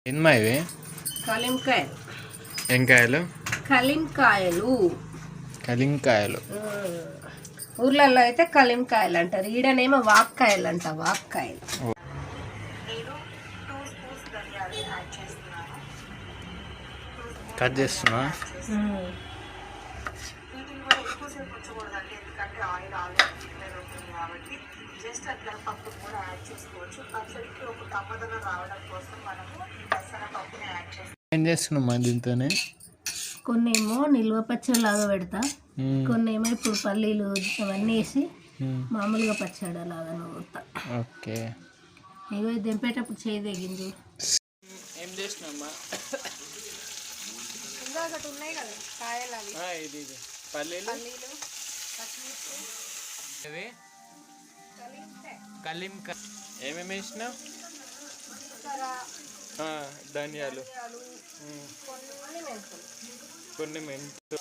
ఎన్నమా ఇవి కలింకాయలు. ఏం కాయలు? కలింకాయలు. కలింకాయలు. ఊర్లలో అయితే కలింకాయలు అంటారు, ఈడనేమో వాక్కాయలు అంట. వాక్కాయలు. కట్ చేస్తున్నా. ఏం చేస్తున్నాం దీంతోనే? కొన్నేమో నిల్వ పచ్చడిలాగా పెడతా, కొన్నేమో ఇప్పుడు పల్లీలు అవన్నీ వేసి మామూలుగా పచ్చడి లాగా నవ్వుతా. ఓకే. ఇగో దింపేటప్పుడు చేయి తెగింది. ఏం చేసినామ్మా? ఒకటి ఉన్నాయి కదా కాయలు, అవి ఇది పల్లీలు కలింకాయ. ఏమేమి వేసినావు? ధనియాలు, కొన్ని మెంతులు.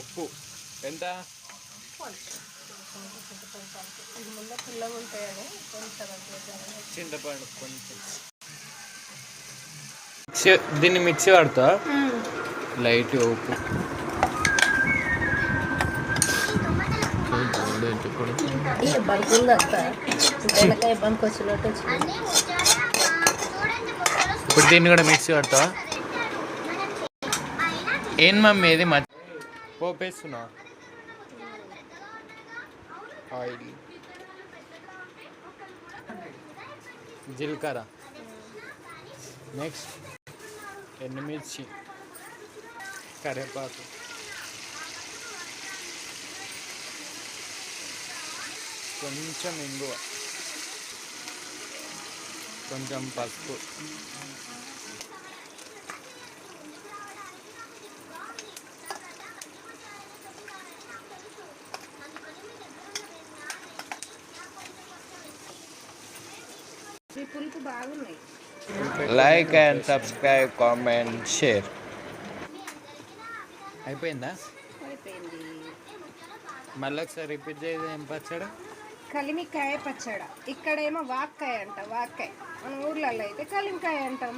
ఉప్పు ఎంత? చింతపండు కొంచెం. దీన్ని మిక్సీ పడతా. లైట్ ఉప్పు. ఇప్పుడు దీన్ని కూడా మిక్సీ పడతా. ఏం మమ్మీ ఇది పోపేస్తున్నా? ఆయిల్, జీలకర్ర, నెక్స్ట్ ఎండుమిర్చి, కరివేపాకు, కొంచెం ఇంగువ, కొంచెం పసుపు. Like and subscribe, comment, share. అయిపోయిందా? అయిపోయింది. మళ్ళీ ఒకసారి రిపీట్ చేయదు. ఏం పచ్చడి? కలిమికాయ పచ్చడి. ఇక్కడేమో వాక్కాయ అంట. వాక్కాయ మన ఊర్లలో అయితే కలింకాయ అంటాం.